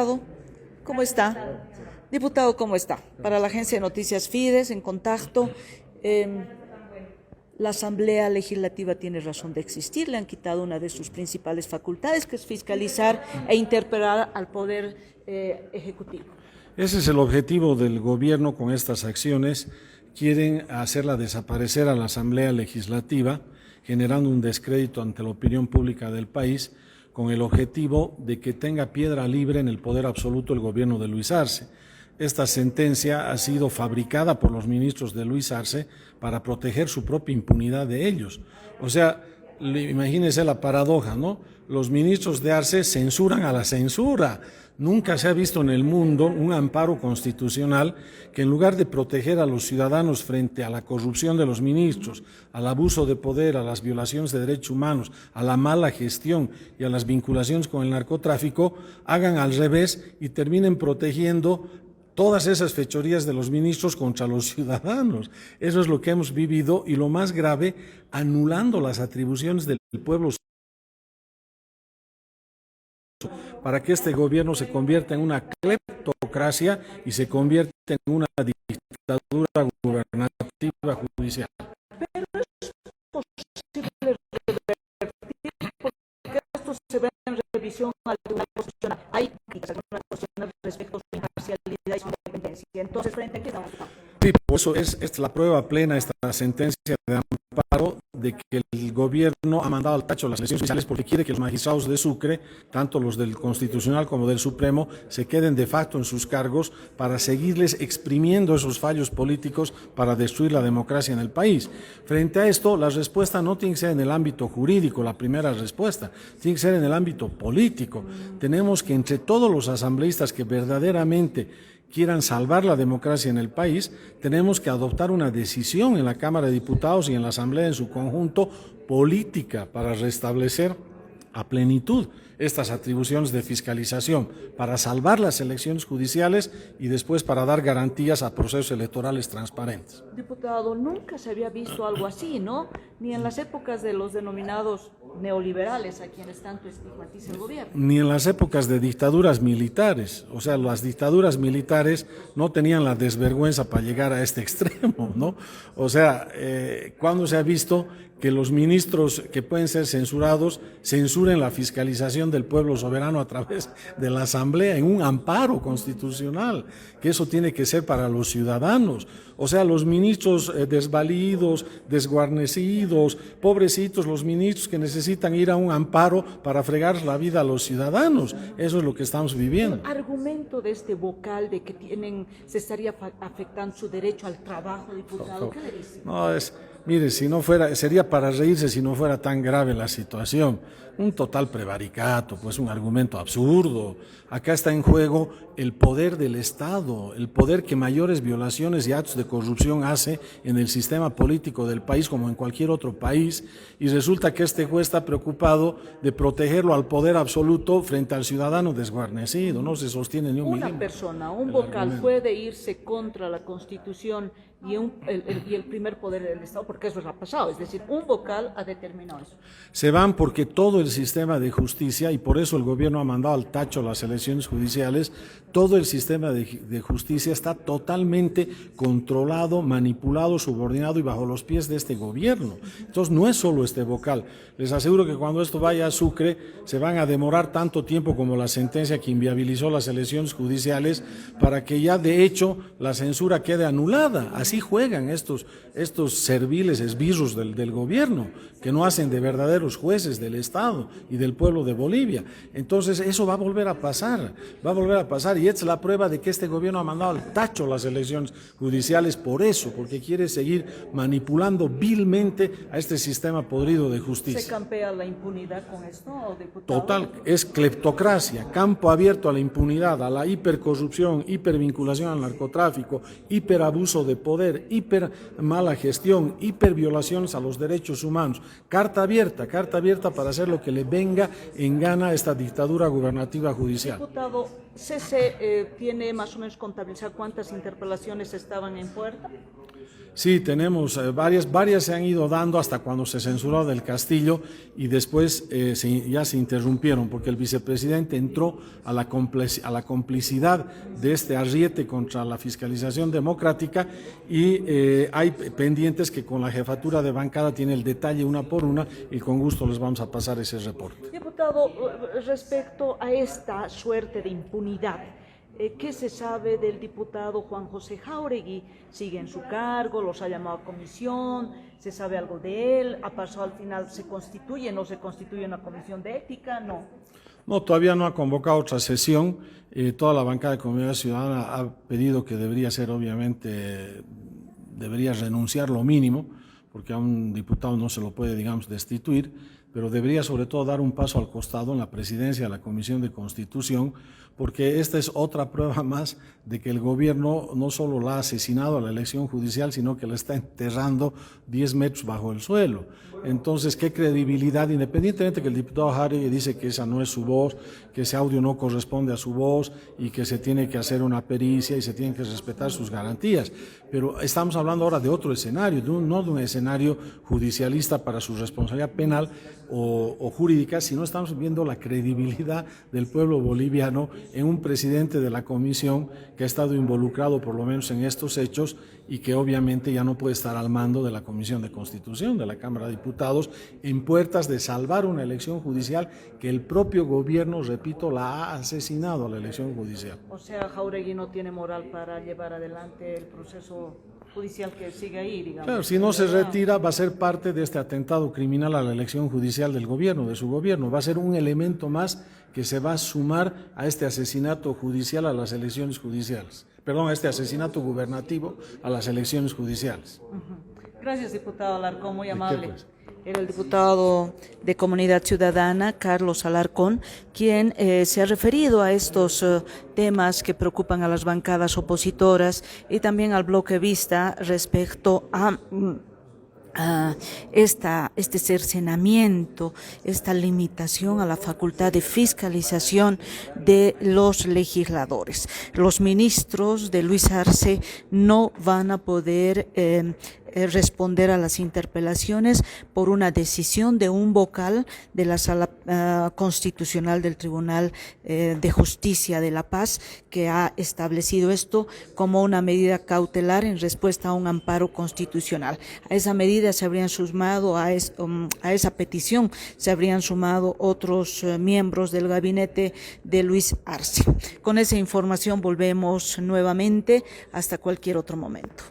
Diputado, ¿cómo está? Diputado, ¿cómo está? Para la agencia de noticias Fides, en contacto, la Asamblea Legislativa tiene razón de existir, le han quitado una de sus principales facultades, que es fiscalizar e interpelar al Poder Ejecutivo. Ese es el objetivo del gobierno con estas acciones. Quieren hacerla desaparecer a la Asamblea Legislativa, generando un descrédito ante la opinión pública del país, con el objetivo de que tenga piedra libre en el poder absoluto el gobierno de Luis Arce. Esta sentencia ha sido fabricada por los ministros de Luis Arce para proteger su propia impunidad de ellos. O sea, imagínense la paradoja, ¿no? Los ministros de Arce censuran a la censura. Nunca se ha visto en el mundo un amparo constitucional que, en lugar de proteger a los ciudadanos frente a la corrupción de los ministros, al abuso de poder, a las violaciones de derechos humanos, a la mala gestión y a las vinculaciones con el narcotráfico, hagan al revés y terminen protegiendo todas esas fechorías de los ministros contra los ciudadanos. Eso es lo que hemos vivido, y lo más grave, anulando las atribuciones del pueblo para que este gobierno se convierta en una cleptocracia y se convierta en una dictadura gubernativa judicial. Pero es posible revertir, porque esto se ve en revisión al Tribunal Constitucional. Hay críticas constitucionales respecto a su imparcialidad y su independencia. Entonces, frente a qué estamos. Sí, por eso es la prueba plena esta sentencia de amparo de que el gobierno ha mandado al tacho las elecciones judiciales porque quiere que los magistrados de Sucre, tanto los del Constitucional como del Supremo, se queden de facto en sus cargos para seguirles exprimiendo esos fallos políticos para destruir la democracia en el país. Frente a esto, la respuesta no tiene que ser en el ámbito jurídico, la primera respuesta, tiene que ser en el ámbito político. Tenemos que, entre todos los asambleístas que verdaderamente quieran salvar la democracia en el país, tenemos que adoptar una decisión en la Cámara de Diputados y en la Asamblea en su conjunto política para restablecer a plenitud estas atribuciones de fiscalización, para salvar las elecciones judiciales y después para dar garantías a procesos electorales transparentes. Diputado, nunca se había visto algo así, ¿no? Ni en las épocas de los denominados neoliberales, a quienes tanto estigmatiza el gobierno. Ni en las épocas de dictaduras militares. O sea, las dictaduras militares no tenían la desvergüenza para llegar a este extremo, ¿no? O sea, ¿cuándo se ha visto que los ministros que pueden ser censurados censuren la fiscalización del pueblo soberano a través de la Asamblea en un amparo constitucional? Que eso tiene que ser para los ciudadanos. O sea, los ministros desvalidos, desguarnecidos, pobrecitos, los ministros que necesitan ir a un amparo para fregar la vida a los ciudadanos. Eso es lo que estamos viviendo. El argumento de este vocal de que se estaría afectando su derecho al trabajo, diputado, ¿qué le dice? No, mire, si no fuera, sería para reírse si no fuera tan grave la situación. Un total prevaricato, pues un argumento absurdo. Acá está en juego el poder del Estado, el poder que mayores violaciones y actos de corrupción hace en el sistema político del país como en cualquier otro país, y resulta que este juez está preocupado de protegerlo al poder absoluto frente al ciudadano desguarnecido. No se sostiene ni un milímetro. Una persona, un vocal puede irse contra la Constitución y el primer poder del Estado, porque eso ha pasado, es decir, un vocal ha determinado eso. Se van porque todo el sistema de justicia, y por eso el gobierno ha mandado al tacho las elecciones judiciales, todo el sistema de justicia está totalmente controlado, manipulado, subordinado y bajo los pies de este gobierno. Entonces no es solo este vocal. Les aseguro que cuando esto vaya a Sucre se van a demorar tanto tiempo como la sentencia que inviabilizó las elecciones judiciales para que ya de hecho la censura quede anulada. Así juegan estos serviles esbirros del gobierno, que no hacen de verdaderos jueces del Estado y del pueblo de Bolivia. Entonces eso va a volver a pasar, y es la prueba de que este gobierno ha mandado al tacho las elecciones judiciales por eso, porque quiere seguir manipulando vilmente a este sistema podrido de justicia. ¿Se campea la impunidad con esto, diputado? Total, es cleptocracia, campo abierto a la impunidad, a la hipercorrupción, hipervinculación al narcotráfico, hiperabuso de poder, hiper mala gestión, hiperviolaciones a los derechos humanos. Carta abierta para hacer lo que le venga en gana a esta dictadura gubernativa judicial. Diputado, ¿CC tiene más o menos contabilizar cuántas interpelaciones estaban en puerta? Sí, tenemos varias se han ido dando hasta cuando se censuró del Castillo y después ya se interrumpieron porque el vicepresidente entró a la complicidad de este arriete contra la fiscalización democrática y hay pendientes que con la jefatura de bancada tiene el detalle una por una y con gusto les vamos a pasar ese reporte. Diputado, respecto a esta suerte de impunidad, ¿qué se sabe del diputado Juan José Jáuregui? ¿Sigue en su cargo? ¿Los ha llamado a comisión? ¿Se sabe algo de él? ¿Ha pasado al final? ¿Se constituye? ¿No se constituye una comisión de ética? No. No, todavía no ha convocado otra sesión. Toda la bancada de Comunidad Ciudadana ha pedido que debería ser, obviamente, debería renunciar lo mínimo, porque a un diputado no se lo puede, digamos, destituir, pero debería sobre todo dar un paso al costado en la presidencia de la Comisión de Constitución, porque esta es otra prueba más de que el gobierno no solo la ha asesinado a la elección judicial, sino que la está enterrando 10 metros bajo el suelo. Entonces, ¿qué credibilidad? Independientemente que el diputado Jáuregui dice que esa no es su voz, que ese audio no corresponde a su voz y que se tiene que hacer una pericia y se tienen que respetar sus garantías. Pero estamos hablando ahora de otro escenario, no de un escenario judicialista para su responsabilidad penal o jurídica, sino estamos viendo la credibilidad del pueblo boliviano en un presidente de la comisión que ha estado involucrado por lo menos en estos hechos y que obviamente ya no puede estar al mando de la Comisión de Constitución de la Cámara de Diputados en puertas de salvar una elección judicial que el propio gobierno, repito, la ha asesinado a la elección judicial. O sea, Jáuregui no tiene moral para llevar adelante el proceso judicial que sigue ahí, digamos. Claro, si no se retira va a ser parte de este atentado criminal a la elección judicial del gobierno, de su gobierno. Va a ser un elemento más que se va a sumar a este asesinato judicial a las elecciones judiciales. Perdón, a este asesinato gubernativo a las elecciones judiciales. Gracias, diputado Alarcón, muy amable. Pues? Era el diputado de Comunidad Ciudadana, Carlos Alarcón, quien se ha referido a estos temas que preocupan a las bancadas opositoras y también al bloque Vista respecto a este cercenamiento, esta limitación a la facultad de fiscalización de los legisladores. Los ministros de Luis Arce no van a poder responder a las interpelaciones por una decisión de un vocal de la Sala Constitucional del Tribunal de Justicia de La Paz, que ha establecido esto como una medida cautelar en respuesta a un amparo constitucional. A esa medida se habrían sumado, a esa petición se habrían sumado otros miembros del gabinete de Luis Arce. Con esa información volvemos nuevamente hasta cualquier otro momento.